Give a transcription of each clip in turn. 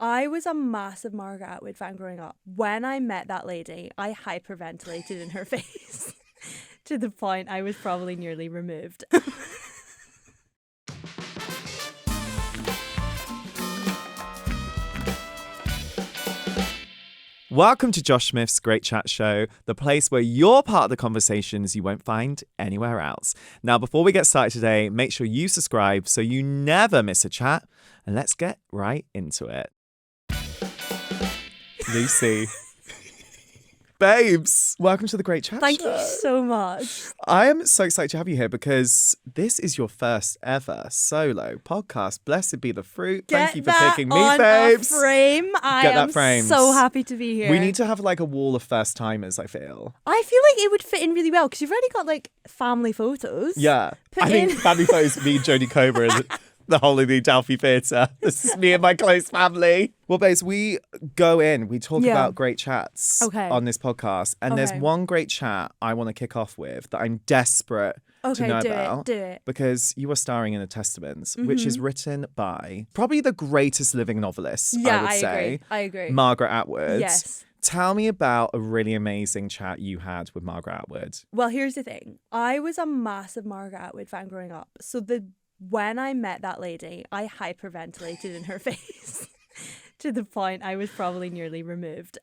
I was a massive Margaret Atwood fan growing up. When I met that lady, I hyperventilated in her face to the point I was probably nearly removed. Welcome to Josh Smith's Great Chat Show, the place where you're part of the conversations you won't find anywhere else. Now, before we get started today, make sure you subscribe so you never miss a chat, and let's get right into it. Lucy. Babes, welcome to the Great Chat Thank Show. you so much. I am so excited to have you here because this is your first ever solo podcast. Blessed be the fruit. Thank you for picking me, babes. A frame. I am so happy to be here. We need to have like a wall of first timers, I feel. I feel like it would fit in really well because you've already got like family photos. Yeah. I think family photos of me and Jodie Comer in the Holiday Delphi Theatre. This is me and my close family. Well, babes, we go in, we talk about great chats on this podcast. And there's one great chat I want to kick off with that I'm desperate to know about. Do it. Because you are starring in TheTestaments, which is written by probably the greatest living novelist, I would say. I agree. Margaret Atwood. Yes. Tell me about a really amazing chat you had with Margaret Atwood. Well, here's the thing. I was a massive Margaret Atwood fan growing up. So when I met that lady, I hyperventilated in her face to the point I was probably nearly removed.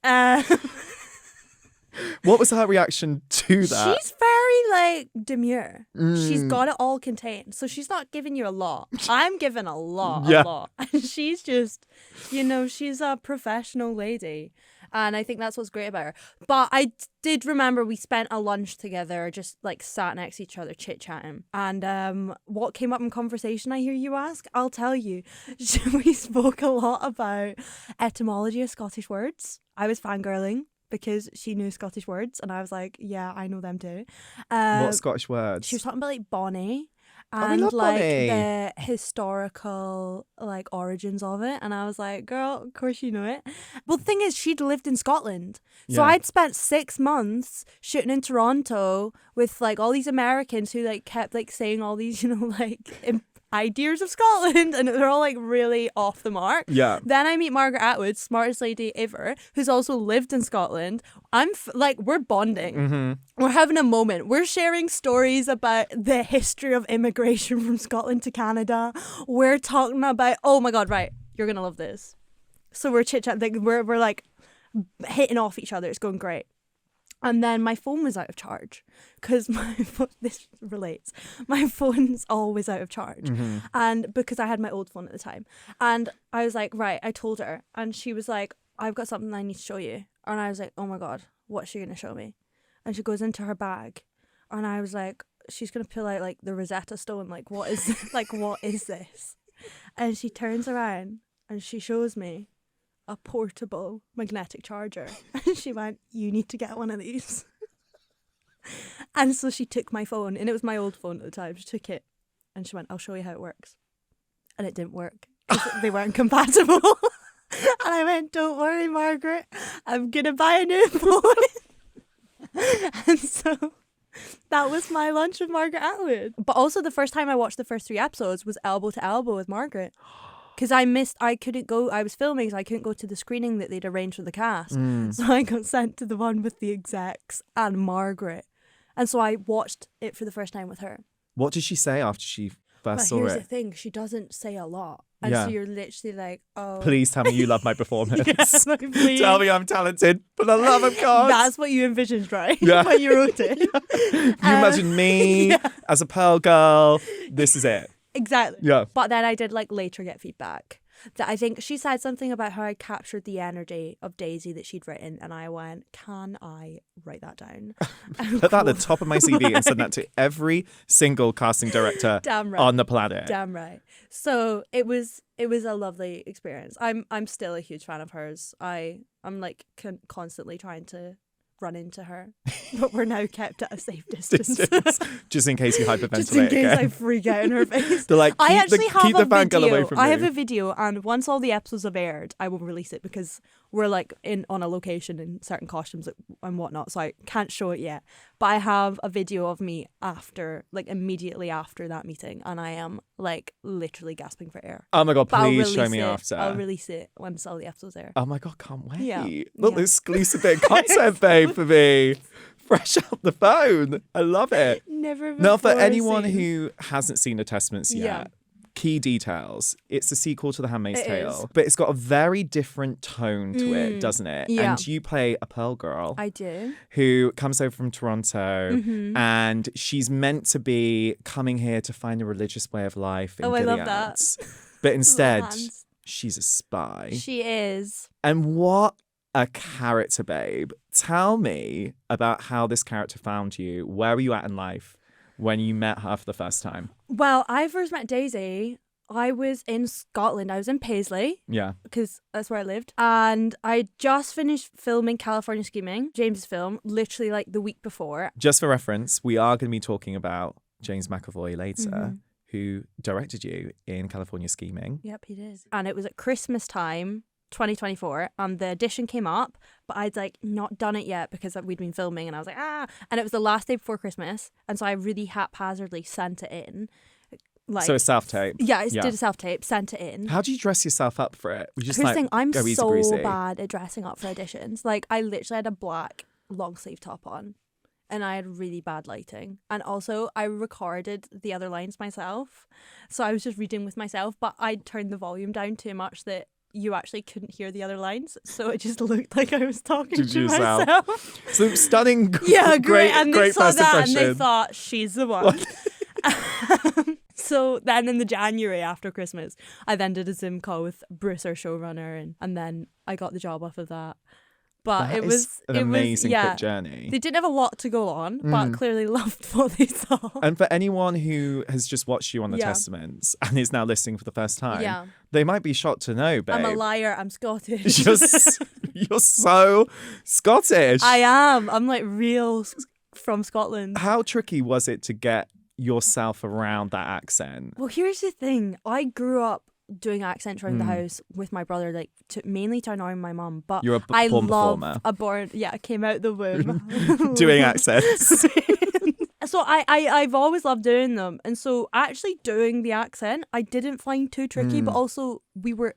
What was her reaction to that? She's very like demure. She's got it all contained. So she's not giving you a lot. I'm giving a lot. And she's just, she's a professional lady. And I think that's what's great about her. But I did remember we spent a lunch together, just like sat next to each other, chit-chatting. And what came up in conversation, I hear you ask? I'll tell you. We spoke a lot about etymology of Scottish words. I was fangirling because she knew Scottish words. And I was like, yeah, I know them too. What Scottish words? She was talking about like Bonnie. And like Bonnie. The historical like origins of it, and I was like, girl, of course you know it. Well, the thing is, she'd lived in Scotland, so I'd spent 6 months shooting in Toronto with like all these Americans who like kept like saying all these ideas of Scotland, and they're all like really off the mark. Yeah. Then I meet Margaret Atwood, smartest lady ever, who's also lived in Scotland. We're bonding. Mm-hmm. We're having a moment. We're sharing stories about the history of immigration from Scotland to Canada. We're talking about, oh my God, right, you're gonna love this. So we're chit-chatting, we're like hitting off each other. It's going great. And then my phone was out of charge because this relates. My phone's always out of charge. Mm-hmm. And because I had my old phone at the time. And I was like, right, I told her. And she was like, I've got something I need to show you. And I was like, oh my God, what's she going to show me? And she goes into her bag. And I was like, she's going to pull out like the Rosetta Stone. Like, what is this? And she turns around and she shows me a portable magnetic charger. And she went, you need to get one of these. And so she took my phone, and it was my old phone at the time. She took it and she went, I'll show you how it works. And it didn't work because they weren't compatible. And I went, don't worry, Margaret, I'm gonna buy a new phone. And so that was my lunch with Margaret Atwood. But also the first time I watched the first 3 episodes was elbow to elbow with Margaret. Because I couldn't go, I was filming, so I couldn't go to the screening that they'd arranged for the cast. So I got sent to the one with the execs and Margaret. And so I watched it for the first time with her. What did she say after she first saw it? Here's the thing, she doesn't say a lot. And so you're literally like, oh. Please tell me you love my performance. Yes, like, please. Tell me I'm talented, for the love of God. That's what you envisioned, right? Yeah. When you wrote it. You imagine me as a Pearl girl. This is it. Exactly. Yeah. But then I did like later get feedback that I think she said something about how I captured the energy of Daisy that she'd written, and I went, can I write that down? Put that at the top of my CV and send that to every single casting director on the planet. Damn right. So it was a lovely experience. I'm still a huge fan of hers. I'm like constantly trying to run into her. But we're now kept at a safe distance. Just in case you hyperventilate Just in case again. I freak out in her face. They're like, I actually have keep a the fangirl away from I me. have a video, and once all the episodes have aired, I will release it because we're like on a location in certain costumes and whatnot, so I can't show it yet. But I have a video of me after, like immediately after that meeting, and I am like literally gasping for air. Oh my God, But please show me after. I'll release it once all the episodes air. Oh my God, can't wait. Yeah. Little exclusive bit of content, babe, for me. Fresh out the phone. I love it. Never before Now, for anyone seen. who hasn't seen The Testaments yet, Yeah. key details. It's a sequel to The Handmaid's It Tale, is. but it's got a very different tone to it, doesn't it? Yeah. And you play a Pearl girl. I do. Who comes over from Toronto, Mm-hmm. and she's meant to be coming here to find a religious way of life in Oh, I Gilead. love that. But instead, hands. she's a spy. She is. And what a character, babe. Tell me about how this character found you. Where were you at in life when you met her for the first time? Well, I first met Daisy. I was in Scotland. I was in Paisley. Yeah. Because that's where I lived. And I just finished filming California Schemin, James' film, literally like the week before. Just for reference, we are going to be talking about James McAvoy later, who directed you in California Scheming. Yep, he did. And it was at Christmas time, 2024, and the audition came up, but I'd like not done it yet because we'd been filming, and I was like, and it was the last day before Christmas, and so I really haphazardly sent it in. Like, So a self-tape. Yeah, I did a self-tape, sent it in. How do you dress yourself up for it? We just Here's the like thing, I'm go easy so breezy. bad at dressing up for auditions. Like, I literally had a black long sleeve top on, and I had really bad lighting. And also, I recorded the other lines myself, so I was just reading with myself, but I turned the volume down too much that you actually couldn't hear the other lines, so it just looked like I was talking to myself. So stunning, Yeah, great, and great they saw first that impression. and they thought, she's the one. So then in the January after Christmas, I then did a Zoom call with Bruce, our showrunner, and then I got the job off of that. But That it is was an it amazing was, quick journey. They didn't have a lot to go on, but clearly loved what they saw. And for anyone who has just watched you on The Yeah. Testaments and is now listening for the first time, Yeah. they might be shocked to know, babe. I'm a liar. I'm Scottish. You're so Scottish. I am. I'm like real from Scotland. How tricky was it to get yourself around that accent? Well, here's the thing. I grew up doing accents around the house with my brother, like mainly to annoy my mum. But You're a I born love performer. I came out the womb Doing accents. So I've always loved doing them, and so actually doing the accent I didn't find too tricky. But also we were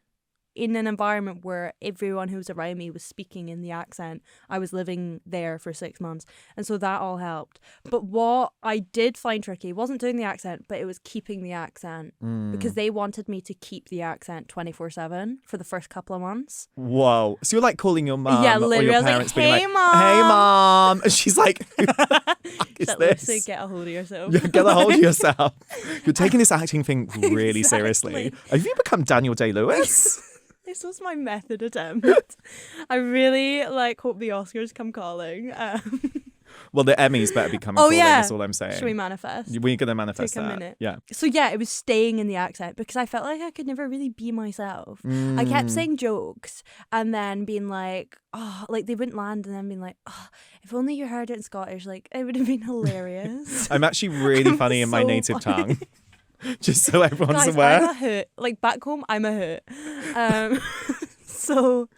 in an environment where everyone who was around me was speaking in the accent. I was living there for 6 months, and so that all helped. But what I did find tricky wasn't doing the accent, but it was keeping the accent, because they wanted me to keep the accent 24/7 for the first couple of months. Whoa. So you're like calling your mum Yeah, or literally. your I was like, parents being "Hey, like, Mom." hey, Mom. And she's like, who the fuck is That this? literally, get a hold of yourself. Yeah, get a hold of yourself. You're taking this acting thing really seriously. Have you become Daniel Day-Lewis? This was my method attempt. I really hope the Oscars come calling. Well, the Emmys better be coming calling, that's all I'm saying. Should we manifest? We're going to manifest Take a that. minute. Yeah. So yeah, it was staying in the accent because I felt like I could never really be myself. I kept saying jokes and then being like, oh, like they wouldn't land, and then being like, oh, if only you heard it in Scottish, like it would have been hilarious. I'm actually really funny in my so native funny. tongue. Just so everyone's Guys, aware. I'm a hoot. Like back home, I'm a hoot. So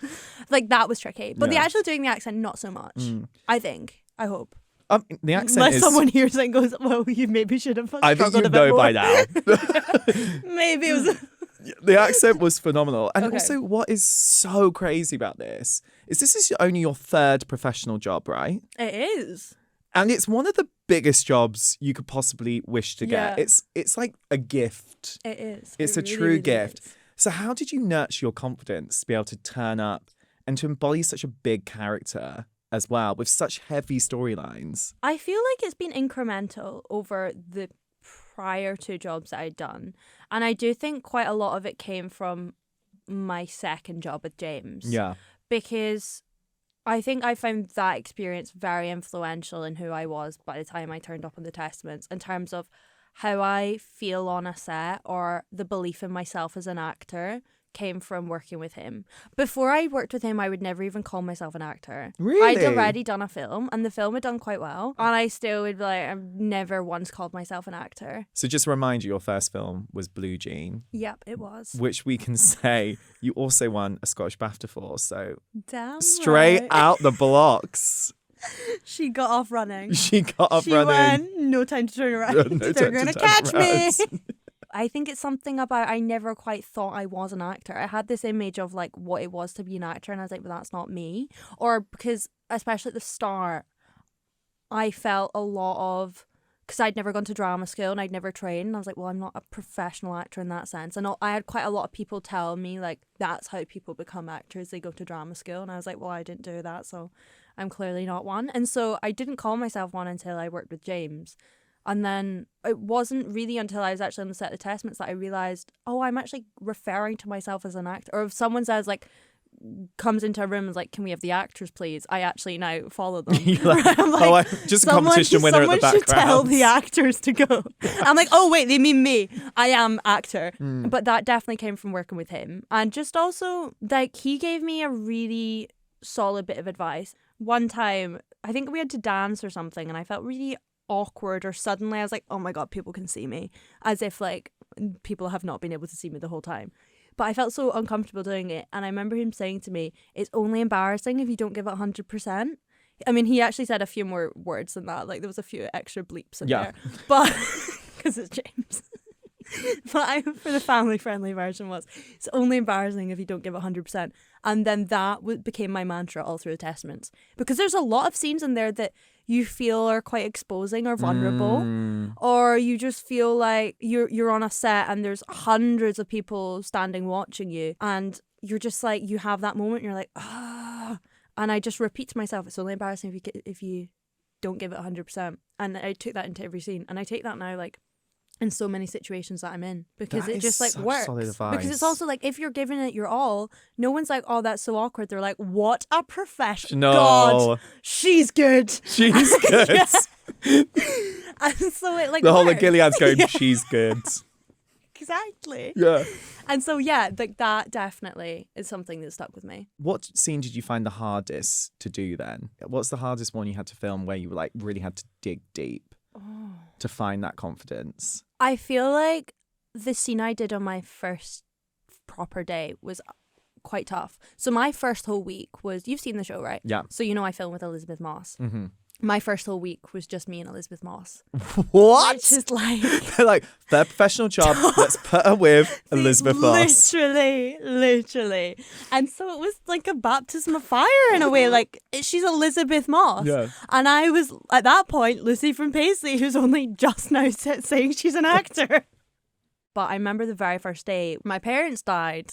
that was tricky. But the Yeah. actual doing the accent, not so much. I think. I hope. The accent Unless is... someone hears it and goes, well, you maybe should have I think struggled you a bit know more. by now. Maybe it was... The accent was phenomenal. And Okay. also, what is so crazy about this is only your third professional job, right? It is. And it's one of the biggest jobs you could possibly wish to get. Yeah. It's like a gift. It is. It's It a really, true really gift. is. So how did you nurture your confidence to be able to turn up and to embody such a big character as well with such heavy storylines? I feel like it's been incremental over the prior two jobs that I'd done. And I do think quite a lot of it came from my second job with James. Yeah. Because I think I found that experience very influential in who I was by the time I turned up on The Testaments, in terms of how I feel on a set, or the belief in myself as an actor came from working with him. Before I worked with him, I would never even call myself an actor. Really? I'd already done a film, and the film had done quite well. And I still would be like, I've never once called myself an actor. So just to remind you, your first film was Blue Jean. Yep, it was. Which we can say you also won a Scottish BAFTA for. So damn straight right. out the blocks. She got off running. She went, no time to turn around. No They're time going to to catch turn me. around. I think it's something about I never quite thought I was an actor. I had this image of like what it was to be an actor, and I was like, well, that's not me. Or because, especially at the start, I felt a lot of, because I'd never gone to drama school and I'd never trained. And I was like, well, I'm not a professional actor in that sense. And I had quite a lot of people tell me like that's how people become actors. They go to drama school. And I was like, well, I didn't do that, so I'm clearly not one. And so I didn't call myself one until I worked with James. And then it wasn't really until I was actually on the set of TheTestaments that I realised, oh, I'm actually referring to myself as an actor. Or if someone says, like, comes into a room and is like, can we have the actors, please? I actually now follow them. Like, I'm like, just a competition winner at the background. Someone should tell the actors to go. I'm like, oh, wait, they mean me. I am actor. But that definitely came from working with him. And just also, like, he gave me a really solid bit of advice. One time, I think we had to dance or something, and I felt really awkward, or suddenly I was like, oh my god, people can see me, as if like people have not been able to see me the whole time. But I felt so uncomfortable doing it, and I remember him saying to me, it's only embarrassing if you don't give it 100%. I mean, he actually said a few more words than that, like there was a few extra bleeps in there, but because it's James. But for the family friendly version was, it's only embarrassing if you don't give it 100%. And then that became my mantra all through the Testaments, because there's a lot of scenes in there that you feel are quite exposing or vulnerable, or you just feel like you're on a set and there's hundreds of people standing watching you, and you're just like, you have that moment and you're like, ah. And I just repeat to myself, it's only embarrassing if you don't give it 100%. And I took that into every scene, and I take that now like in so many situations that I'm in, because it just like works. Because it's also like, if you're giving it your all, no one's like, oh, that's so awkward. They're like, what a professional. No. God, she's good. She's good. And so it like the whole works. of Gilead's going, she's good. Exactly. Yeah. And so yeah, like that definitely is something that stuck with me. What scene did you find the hardest to do then? What's the hardest one you had to film where you like really had to dig deep to find that confidence? I feel like the scene I did on my first proper day was quite tough. So my first whole week was, you've seen the show, right? Yeah. So you know I filmed with Elizabeth Moss. Mm-hmm. My first whole week was just me and Elizabeth Moss. What? Which is like... They're like, their professional job, let's put her with Elizabeth Moss. Literally. And so it was like a baptism of fire in a way. Like, she's Elizabeth Moss. Yeah. And I was, at that point, Lucy from Paisley, who's only just now saying she's an actor. But I remember the very first day, my parents died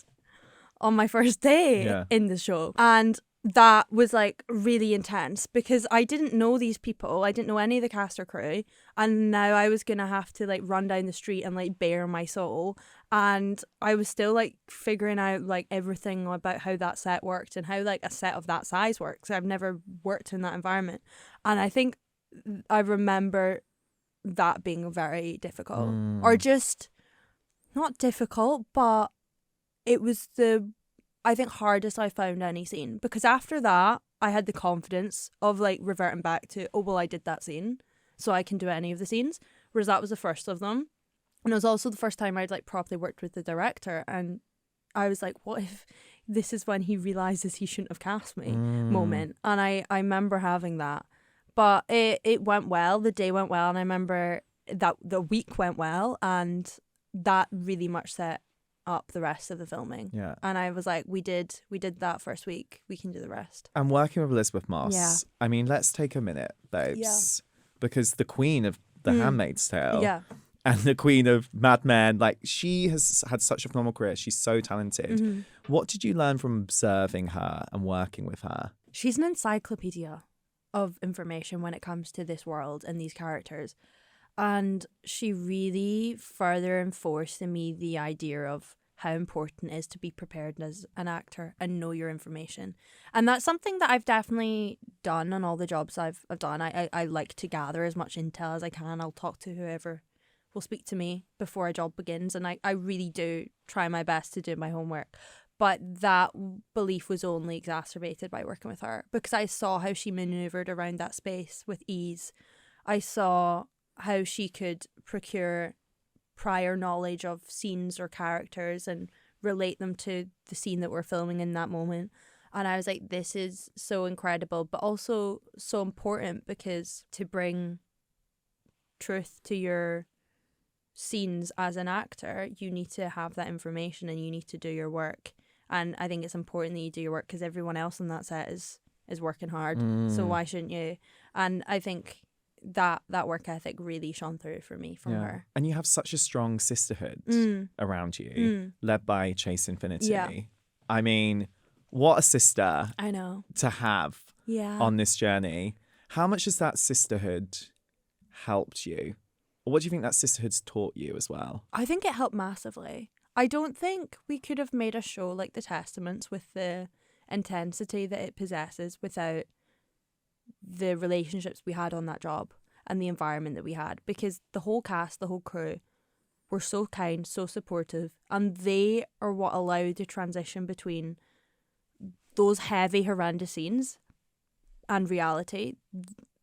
on my first day in the show. And that was like really intense, because I didn't know these people. I didn't know any of the cast or crew. And now I was going to have to like run down the street and like bare my soul. And I was still like figuring out like everything about how that set worked and how like a set of that size works. I've never worked in that environment. And I think I remember that being very difficult. Or just not difficult, but it was the, I think, hardest I found any scene, because after that I had the confidence of like reverting back to, oh well, I did that scene, so I can do any of the scenes, whereas that was the first of them. And it was also the first time I'd like properly worked with the director, and I was like, what if this is when he realizes he shouldn't have cast me moment. And I remember having that, but it went well, the day went well, and I remember that the week went well, and that really much set up the rest of the filming. Yeah. And I was like, we did that first week, we can do the rest. And working with Elizabeth Moss, I mean, let's take a minute, babes, because the queen of The Handmaid's Tale and the queen of Mad Men, like, she has had such a phenomenal career. She's so talented. What did you learn from observing her and working with her? She's an encyclopedia of information when it comes to this world and these characters. And she really further enforced in me the idea of how important it is to be prepared as an actor and know your information. And that's something that I've definitely done on all the jobs I've done. I like to gather as much intel as I can. I'll talk to whoever will speak to me before a job begins, and I really do try my best to do my homework. But that belief was only exacerbated by working with her, because I saw how she maneuvered around that space with ease. I saw how she could procure prior knowledge of scenes or characters and relate them to the scene that we're filming in that moment. And I was like, this is so incredible, but also so important, because to bring truth to your scenes as an actor, you need to have that information and you need to do your work. And I think it's important that you do your work, because everyone else on that set is working hard. So why shouldn't you? And I think that work ethic really shone through for me from her. And you have such a strong sisterhood around you, led by Chase Infinity. Yeah. I mean, what a sister I know to have on this journey. How much has that sisterhood helped you? Or what do you think that sisterhood's taught you as well? I think it helped massively. I don't think we could have made a show like TheTestaments with the intensity that it possesses without the relationships we had on that job and the environment that we had, because the whole cast, the whole crew were so kind, so supportive, and they are what allowed the transition between those heavy, horrendous scenes and reality.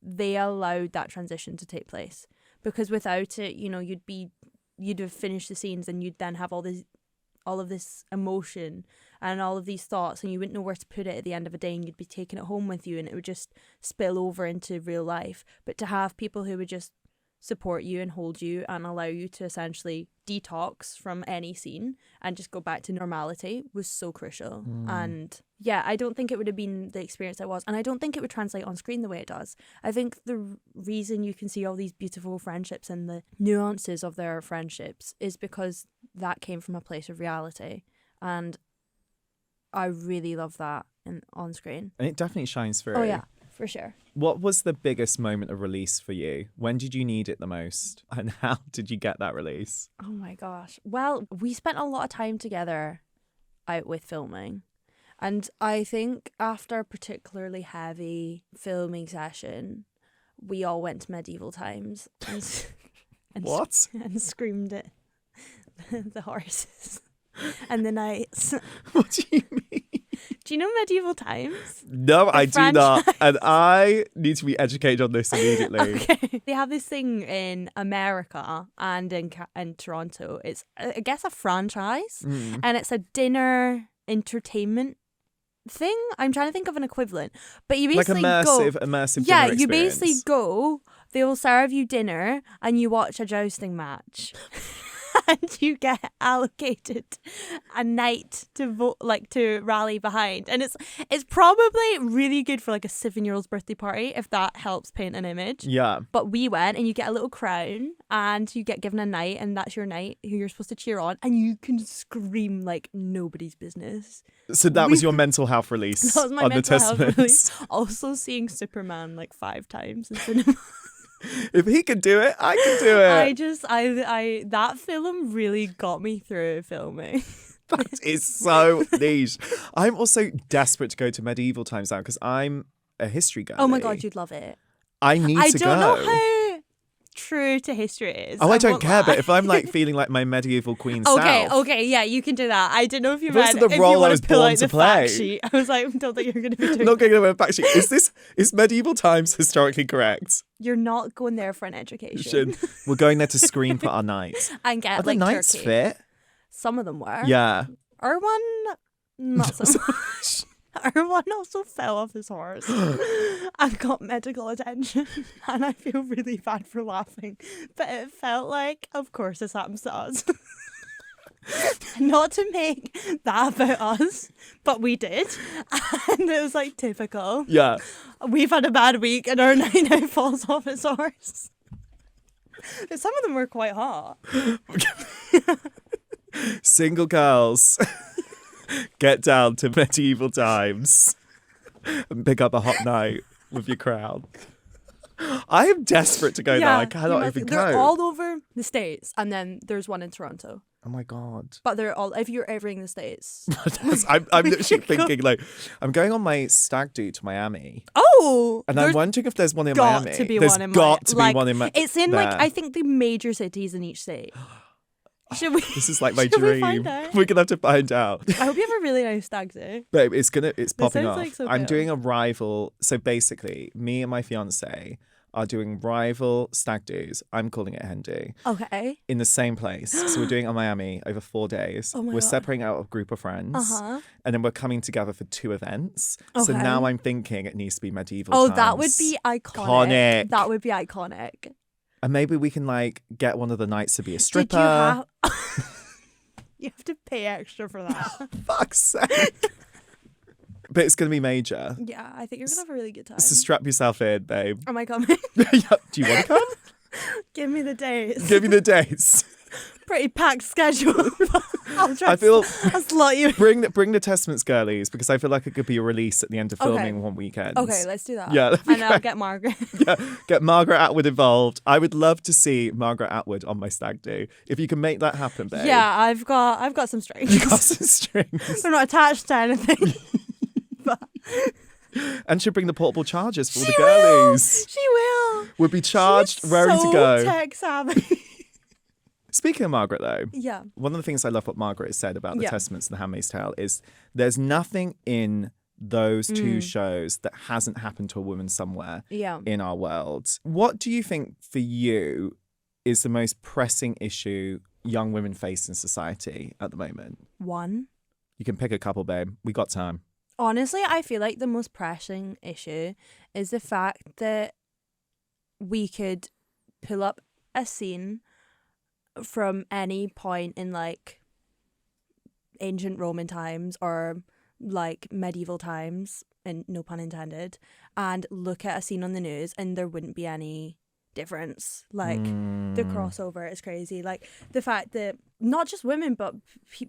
They allowed that transition to take place, because without it, you know, you'd have finished the scenes and you'd then have all of this emotion and all of these thoughts, and you wouldn't know where to put it at the end of a day, and you'd be taking it home with you, and it would just spill over into real life. But to have people who would just support you and hold you and allow you to essentially detox from any scene and just go back to normality was so crucial. And yeah, I don't think it would have been the experience it was, and I don't think it would translate on screen the way it does. I think the reason you can see all these beautiful friendships and the nuances of their friendships is because that came from a place of reality, and I really love that on screen. And it definitely shines through. Oh yeah, for sure. What was the biggest moment of release for you? When did you need it the most? And how did you get that release? Oh my gosh. Well, we spent a lot of time together out with filming. And I think after a particularly heavy filming session, we all went to medieval times and What? And screamed at the horses and the knights. What do you mean? Do you know medieval times? No, I do not. And I need to be educated on this immediately. Okay. They have this thing in America and in Toronto. It's, I guess, a franchise. And it's a dinner entertainment thing. I'm trying to think of an equivalent. But you basically immersive yeah, dinner you basically experience. go, they will serve you dinner and you watch a jousting match. And you get allocated a night to vote, to rally behind, and it's probably really good for like a 7-year-old's birthday party, if that helps paint an image. Yeah. But we went, and you get a little crown, and you get given a knight, and that's your knight who you're supposed to cheer on, and you can scream like nobody's business. So that was your mental health release. That was my on mental the health Testaments. release. Also seeing Superman 5 times in cinema. If he can do it, I can do it. I that film really got me through filming. That is so niche. I'm also desperate to go to medieval times now because I'm a history guy. Oh my God, you'd love it. I need to go. I don't know how true to history it is. Oh, I don't care, but if I'm feeling like my medieval queen self. Okay, yeah, you can do that. I didn't know if you That's meant the if role you I want was to pull born out to the play. fact sheet. I was like, I don't think you're going to be doing Not going to go back. Is medieval times historically correct? You're not going there for an education. We're going there to scream for our knights. And get Are the knights turkey. fit? Some of them were. Yeah. Erwan, not so much. Erwan also fell off his horse and got medical attention, and I feel really bad for laughing, but it felt like, of course this happens to us. Not to make that about us, but we did, and it was typical. Yeah. We've had a bad week and our knight now falls off his horse. But some of them were quite hot. Single girls, get down to medieval times and pick up a hot night with your crowd. I am desperate to go now. I cannot even go. They're all over the States, and then there's one in Toronto. Oh my God. But they're all, if you're ever in the States. I'm literally thinking I'm going on my stag do to Miami. Oh, No. And I'm wondering if there's one in got Miami. To be there's one in got to like, be one in Miami. It's in, like, I think the major cities in each state. Should we? This is like my should dream. We find out? We're gonna have to find out. I hope you have a really nice stag do. Babe, it's popping off. Like so I'm good. doing a rival. So basically, me and my fiance are doing rival stag do's. I'm calling it hen do. Okay. In the same place. So we're doing it in Miami over 4 days. Oh my we're God. separating out a group of friends. And then we're coming together for 2 events. Okay. So now I'm thinking it needs to be medieval times. That would be iconic. That would be iconic. And maybe we can like get one of the nights to be a stripper. You have to pay extra for that. Fuck's sake. But it's going to be major. Yeah, I think you're going to have a really good time. So strap yourself in, babe. Am I coming? Do you want to come? Give me the dates. Give me the dates. Pretty packed schedule. I'll slot you. Bring the Testaments girlies, because I feel like it could be a release at the end of filming one weekend. Okay, let's do that. Yeah, and I'll get Margaret. Yeah, get Margaret Atwood involved. I would love to see Margaret Atwood on my stag do. If you can make that happen, babe. Yeah, I've got some strings. You got some strings. I'm not attached to anything. But... And she'll bring the portable chargers for all the girlies. She will. We'll be charged, raring to go. Tech savvy. Speaking of Margaret, though, yeah, one of the things I love what Margaret has said about the Testaments and the Handmaid's Tale is there's nothing in those 2 shows that hasn't happened to a woman somewhere in our world. What do you think for you is the most pressing issue young women face in society at the moment? One. You can pick a couple, babe. We got time. Honestly, I feel like the most pressing issue is the fact that we could pull up a scene from any point in like ancient Roman times or like medieval times, and no pun intended, and look at a scene on the news and there wouldn't be any difference. Like the crossover is crazy. Like the fact that not just women but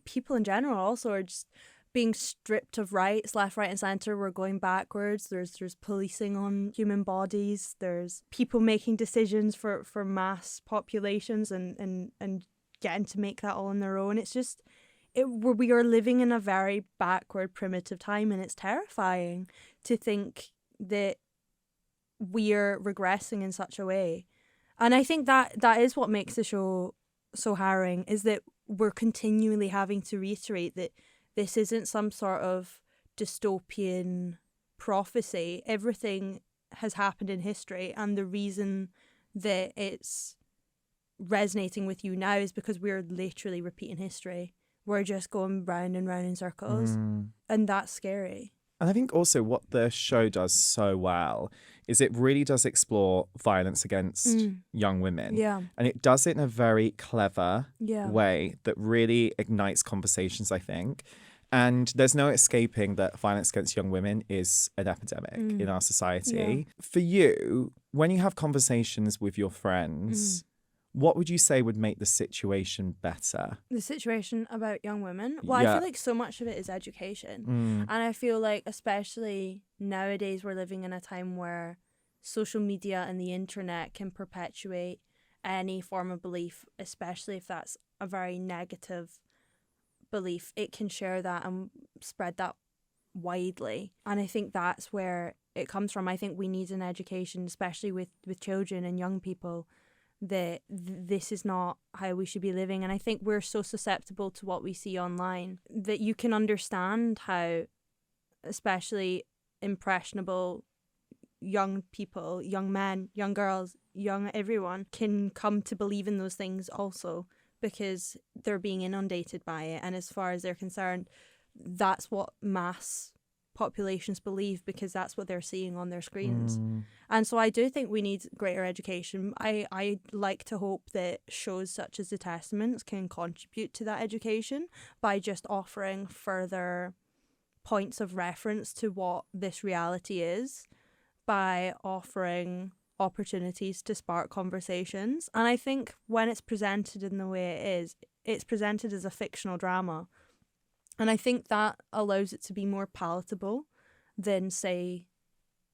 people in general also are just being stripped of rights left, right and centre. We're going backwards. There's policing on human bodies. There's people making decisions for mass populations and getting to make that all on their own. It's just we are living in a very backward, primitive time, and it's terrifying to think that we are regressing in such a way. And I think that is what makes the show so harrowing, is that we're continually having to reiterate that this isn't some sort of dystopian prophecy. Everything has happened in history, and the reason that it's resonating with you now is because we're literally repeating history. We're just going round and round in circles, and that's scary. And I think also what the show does so well is it really does explore violence against young women. Yeah. And it does it in a very clever Yeah. way that really ignites conversations, I think. And there's no escaping that violence against young women is an epidemic in our society. Yeah. For you, when you have conversations with your friends, what would you say would make the situation better? The situation about young women? Well, I feel like so much of it is education. And I feel like especially nowadays we're living in a time where social media and the internet can perpetuate any form of belief, especially if that's a very negative belief. It can share that and spread that widely. And I think that's where it comes from. I think we need an education, especially with children and young people, that this is not how we should be living. And I think we're so susceptible to what we see online that you can understand how especially impressionable young people, young men, young girls, young everyone can come to believe in those things also, because they're being inundated by it. And as far as they're concerned, that's what mass populations believe, because that's what they're seeing on their screens. And so I do think we need greater education. I like to hope that shows such as The Testaments can contribute to that education by just offering further points of reference to what this reality is, by offering opportunities to spark conversations. And I think when it's presented in the way it is, it's presented as a fictional drama. And I think that allows it to be more palatable than, say,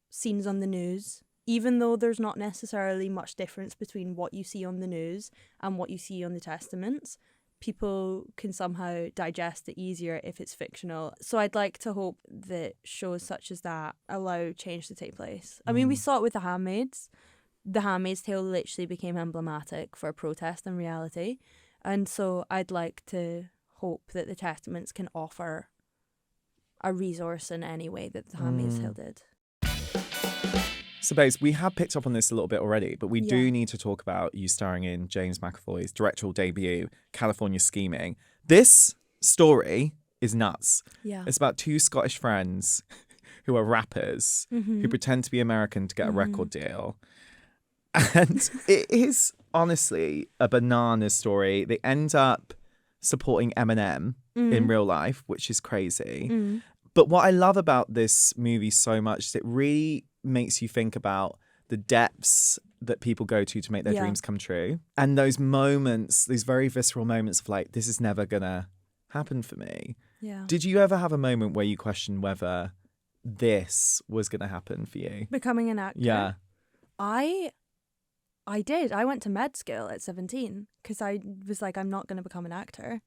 scenes on the news, even though there's not necessarily much difference between what you see on the news and what you see on The Testaments. people can somehow digest it easier if it's fictional. So I'd like to hope that shows such as that allow change to take place. I mean, we saw it with The Handmaids. The Handmaid's Tale literally became emblematic for protest and reality. And so I'd like to hope that The Testaments can offer a resource in any way that The Handmaid's Tale did. So, Babes, we have picked up on this a little bit already, but we do need to talk about you starring in James McAvoy's directorial debut, California Scheming. This story is nuts. Yeah. It's about two Scottish friends who are rappers who pretend to be American to get a record deal. And it is honestly a banana story. They end up supporting Eminem in real life, which is crazy. But what I love about this movie so much is it really makes you think about the depths that people go to make their dreams come true. And those moments, these very visceral moments of like, this is never gonna happen for me. Yeah. Did you ever have a moment where you questioned whether this was gonna happen for you? Becoming an actor? Yeah. I did. I went to med school at 17 because I was like, I'm not going to become an actor.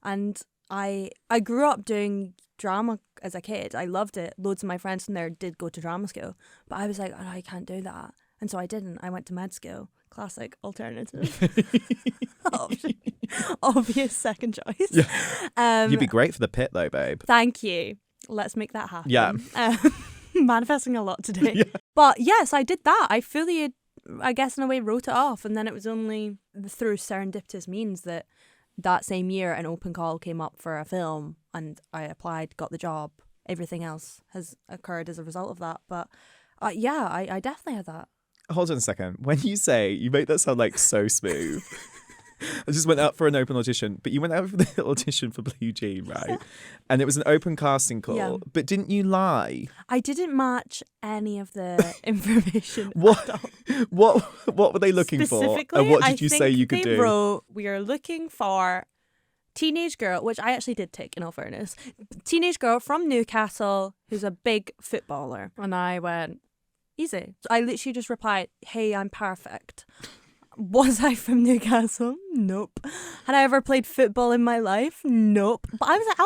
And I grew up doing drama as a kid. I loved it. Loads of my friends from there did go to drama school. But I was like, oh, I can't do that. And so I didn't. I went to med school. Classic alternative. Obvious second choice. Yeah. You'd be great for the pit though, babe. Thank you. Let's make that happen. Yeah. Manifesting a lot today. Yeah. But yes, I did that. I fully, I guess in a way, wrote it off. And then it was only through serendipitous means that same year an open call came up for a film and I applied, got the job. Everything else has occurred as a result of that. But yeah, I definitely had that. Hold on a second. When you say, you make that sound like so smooth. I just went out for an open audition, but you went out for the audition for Blue Jean, right? And it was an open casting call, but didn't you lie? I didn't match any of the information. What were they looking for? And what did you say you could do? They wrote, we are looking for teenage girl, which I actually did take in all fairness, teenage girl from Newcastle who's a big footballer. And I went, easy. So I literally just replied, hey, I'm perfect. Was I from Newcastle? Nope. Had I ever played football in my life? Nope. But I was like,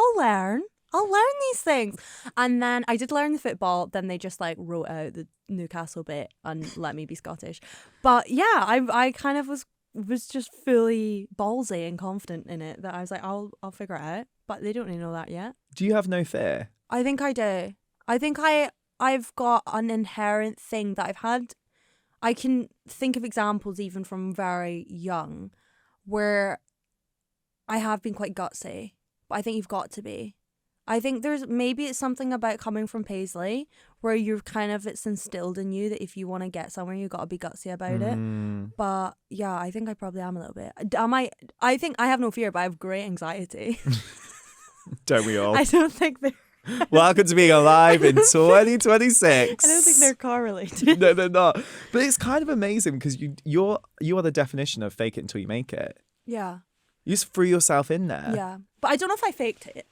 I'll learn these things. And then I did learn the football. Then they just like wrote out the Newcastle bit and let me be Scottish. But yeah, I kind of was just fully ballsy and confident in it that I was like, I'll figure it out. But they don't really know that yet. Do you have no fear? I think I do. I think I've got an inherent thing that I've had. I can think of examples even from very young where I have been quite gutsy, but I think you've got to be. I think maybe it's something about coming from Paisley where it's instilled in you that if you want to get somewhere, you got to be gutsy about it. But yeah, I think I probably am a little bit. I think I have no fear, but I have great anxiety. Don't we all? I don't think they're... Welcome to being alive in 2026. I don't think they're correlated. No, they're not. But it's kind of amazing because you are the definition of fake it until you make it. Yeah. You just threw yourself in there. Yeah. But I don't know if I faked it.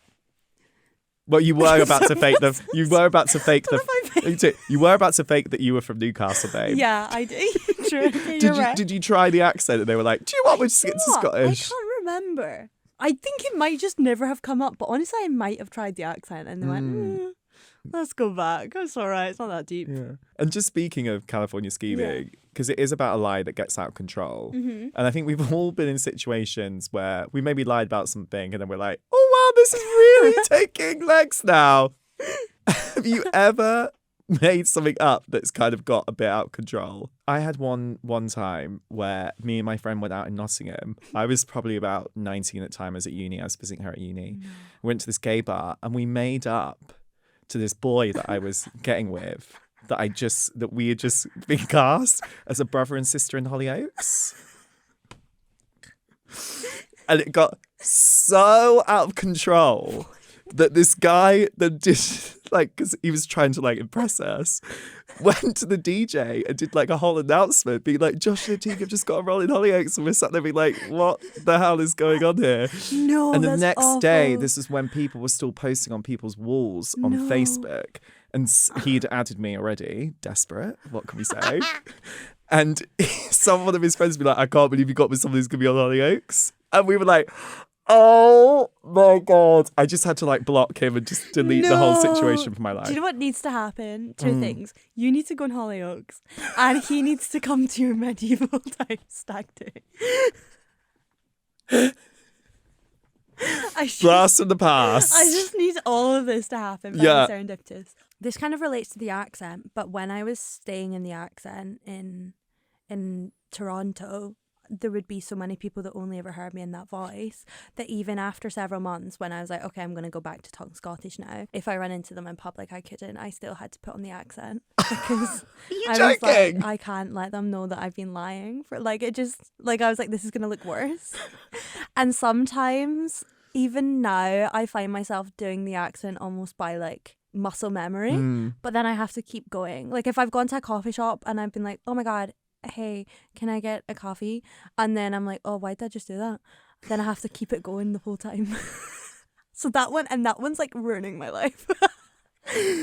Well, you were about to fake the. You were about to fake the. You were about to fake that you were from Newcastle, babe. Yeah, I did. True. You're right. Did you try the accent? And they were like, "Do you want me to get to Scottish?" I can't remember. I think it might just never have come up, but honestly, I might have tried the accent and they went, let's go back. It's all right. It's not that deep. Yeah. And just speaking of California Scheming, because it is about a lie that gets out of control. And I think we've all been in situations where we maybe lied about something and then we're like, oh, wow, this is really taking legs now. Have you ever made something up that's kind of got a bit out of control? I had one time where me and my friend went out in Nottingham. I was probably about 19 at the time. I was at uni. I was visiting her at uni. We went to this gay bar and we made up to this boy that I was getting with that we had just been cast as a brother and sister in Hollyoaks. And it got so out of control that this guy that did, like, because he was trying to, like, impress us, went to the DJ and did, like, a whole announcement being like, Josh and the team have just got a role in Hollyoaks. And we're sat there being like, what the hell is going on here? No, and the that's next awful. day, this is when people were still posting on people's walls on Facebook. And he'd added me already. Desperate. What can we say? And one of his friends would be like, I can't believe you got with someone who's going to be on Hollyoaks. And we were like, Oh my God. I just had to like block him and just delete the whole situation from my life. Do you know what needs to happen? Two things. You need to go on Hollyoaks and he needs to come to your medieval time stag do. Blast from the past. I just need all of this to happen. Very serendipitous. This kind of relates to the accent, but when I was staying in the accent in Toronto, there would be so many people that only ever heard me in that voice that even after several months, when I was like, okay, I'm going to go back to talking Scottish now, if I ran into them in public, I couldn't. I still had to put on the accent because I was like, I can't let them know that I've been lying for like, it just like, I was like, this is going to look worse. And sometimes even now I find myself doing the accent almost by like muscle memory, but then I have to keep going. Like if I've gone to a coffee shop and I've been like, oh my God, hey, can I get a coffee? And then I'm like, oh, why did I just do that? Then I have to keep it going the whole time. So that one's like ruining my life.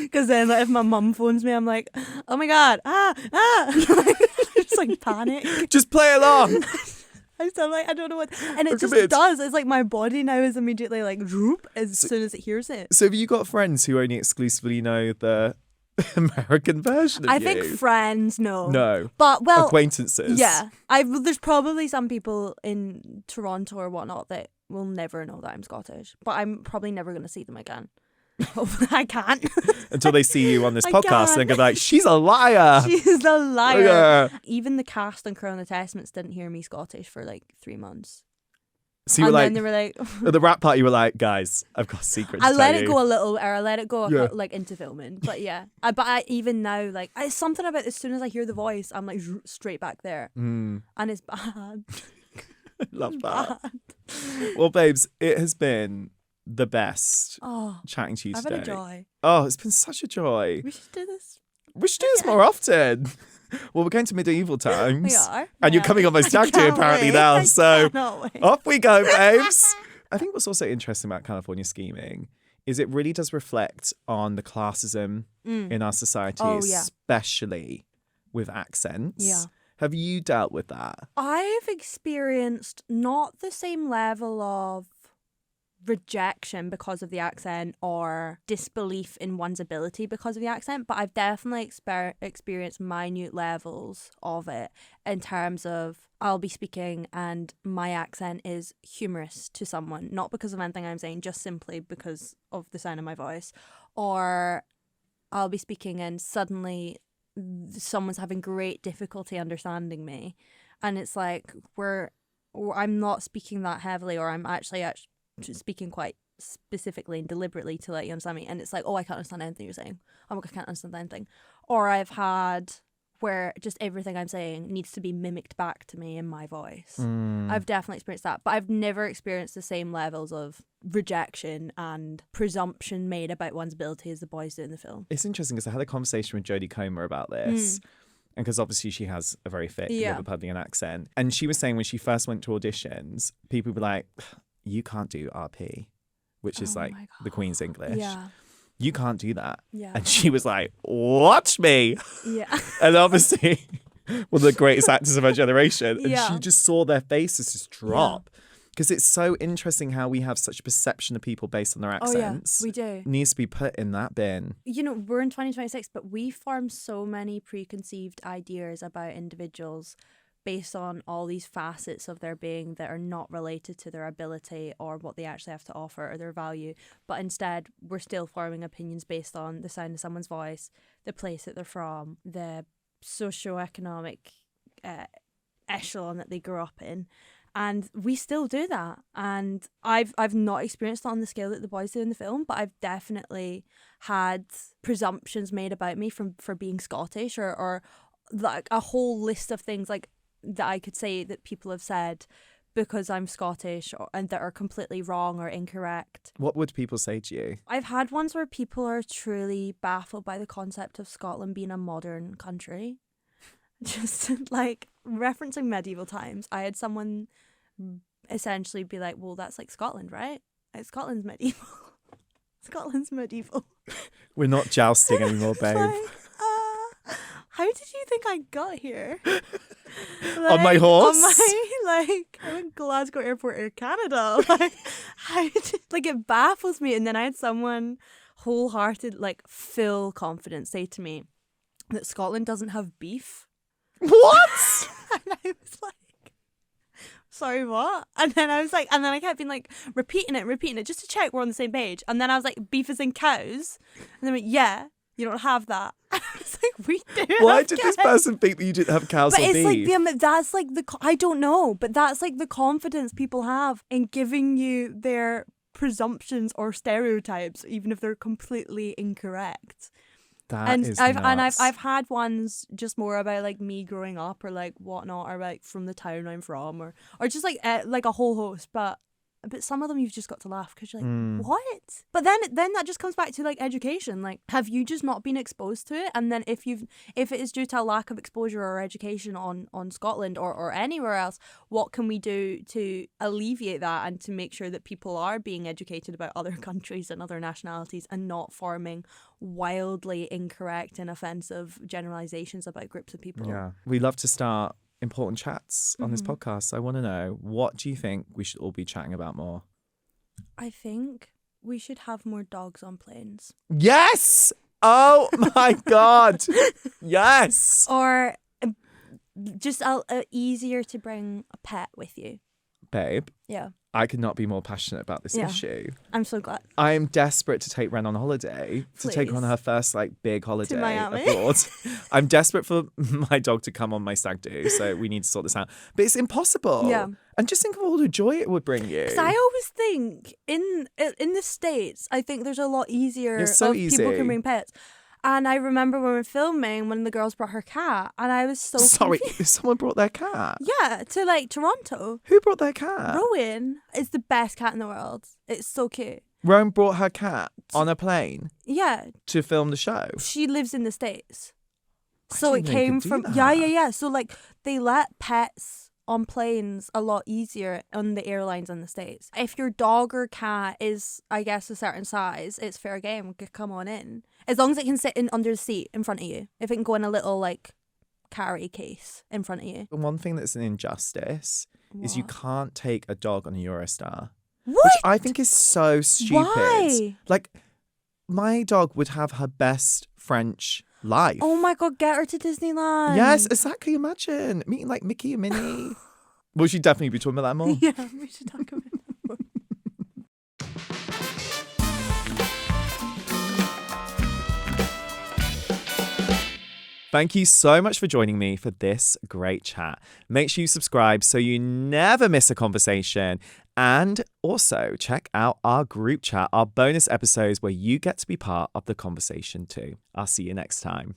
Because then like, if my mum phones me, I'm like, oh my God, just like panic. Just play along. I'm so like, I don't know what, and it just does. It's like my body now is immediately like droop as soon as it hears it. So have you got friends who only exclusively know the American version of I think friends, no, but well, acquaintances. Yeah, there's probably some people in Toronto or whatnot that will never know that I'm Scottish, but I'm probably never going to see them again. I can't until they see you on this podcast and go like, she's a liar. She's a liar. Even the cast on Crown of the Testaments didn't hear me Scottish for like 3 months. So you were then they were like, at the rap part, you were like, guys, I've got a secret to tell let you. it go a little, or I let it go like into filming. But yeah, even now, like, it's something about as soon as I hear the voice, I'm like straight back there. And it's bad. Love that. Well, babes, it has been the best chatting to you today. I've had a joy. Oh, it's been such a joy. We should do this. We should do this more often. Well, we're going to medieval times. We are. And you're coming on my stag do apparently now. So off we go, babes. I think what's also interesting about California Scheming is it really does reflect on the classism in our society, especially with accents. Yeah. Have you dealt with that? I've experienced not the same level of rejection because of the accent or disbelief in one's ability because of the accent, but I've definitely experienced minute levels of it in terms of I'll be speaking and my accent is humorous to someone, not because of anything I'm saying, just simply because of the sound of my voice. Or I'll be speaking and suddenly someone's having great difficulty understanding me, and it's like I'm not speaking that heavily, or I'm actually speaking quite specifically and deliberately to let you understand me, and it's like, oh, I can't understand anything you're saying. Oh, I can't understand anything. Or I've had where just everything I'm saying needs to be mimicked back to me in my voice. I've definitely experienced that, but I've never experienced the same levels of rejection and presumption made about one's ability as the boys do in the film. It's interesting because I had a conversation with Jodie Comer about this. And because obviously she has a very thick Liverpudlian accent. And she was saying when she first went to auditions, people were like, you can't do RP, which is like the Queen's English. Yeah. You can't do that. Yeah. And she was like, watch me. Yeah. And obviously, one of the greatest actors of her generation. And she just saw their faces just drop. Because it's so interesting how we have such a perception of people based on their accents. Oh, yeah, we do. It needs to be put in that bin. You know, we're in 2026, but we form so many preconceived ideas about individuals based on all these facets of their being that are not related to their ability or what they actually have to offer or their value. But instead, we're still forming opinions based on the sound of someone's voice, the place that they're from, the socioeconomic echelon that they grew up in. And we still do that. And I've not experienced that on the scale that the boys do in the film, but I've definitely had presumptions made about me for being Scottish or like a whole list of things like that I could say that people have said because I'm Scottish and that are completely wrong or incorrect. What would people say to you? I've had ones where people are truly baffled by the concept of Scotland being a modern country. Just like referencing medieval times, I had someone essentially be like, well, that's like Scotland, right? Like, Scotland's medieval. Scotland's medieval. We're not jousting anymore, babe. Like, how did you think I got here? On my horse? I'm in Glasgow Airport, Air Canada. Like, Like, it baffles me. And then I had someone wholehearted, like, full confidence say to me that Scotland doesn't have beef. What? And I was like, sorry, what? And then I was like, and then I kept being like, repeating it just to check we're on the same page. And then I was like, beef is in cows. And they went, yeah, you don't have that. And I was like, we do. Why did this person think that you didn't have cows but or it's beef? like that's like I don't know, but that's like the confidence people have in giving you their presumptions or stereotypes, even if they're completely incorrect. I've had ones just more about like me growing up or like whatnot, or like from the town I'm from, or just like a whole host, but some of them you've just got to laugh because you're like, what? But then that just comes back to like education. Like, have you just not been exposed to it? And then if it is due to a lack of exposure or education on Scotland or anywhere else, what can we do to alleviate that and to make sure that people are being educated about other countries and other nationalities and not forming wildly incorrect and offensive generalizations about groups of people? Yeah, we love to start important chats on this podcast. I want to know, what do you think we should all be chatting about more? I think we should have more dogs on planes. Yes! Oh my God! Yes! Or just easier to bring a pet with you. Babe. Yeah. I could not be more passionate about this issue. I'm so glad. I am desperate to take Ren on holiday, to take her on her first like big holiday abroad. I'm desperate for my dog to come on my stag do, so we need to sort this out. But it's impossible. Yeah. And just think of all the joy it would bring you. Because I always think in the States, I think there's a lot easier it's so easy. People can bring pets. And I remember when we were filming, when the girls brought her cat, and I was so Sorry, confused. Someone brought their cat? Yeah, to like Toronto. Who brought their cat? Rowan is the best cat in the world. It's so cute. Rowan brought her cat on a plane? Yeah. To film the show? She lives in the States. So it came from... Yeah. So like they let pets on planes a lot easier on the airlines in the States. If your dog or cat is, I guess, a certain size, it's fair game. Come on in. As long as it can sit in under the seat in front of you. If it can go in a little, like, carry case in front of you. One thing that's an injustice is you can't take a dog on a Eurostar. What? Which I think is so stupid. Why? Like, my dog would have her best French life. Oh my God, get her to Disneyland. Yes, exactly. Imagine meeting like Mickey and Minnie. Will she definitely be talking about that more? Yeah, we should talk about that more. Thank you so much for joining me for this great chat. Make sure you subscribe so you never miss a conversation. And also check out our group chat, our bonus episodes where you get to be part of the conversation too. I'll see you next time.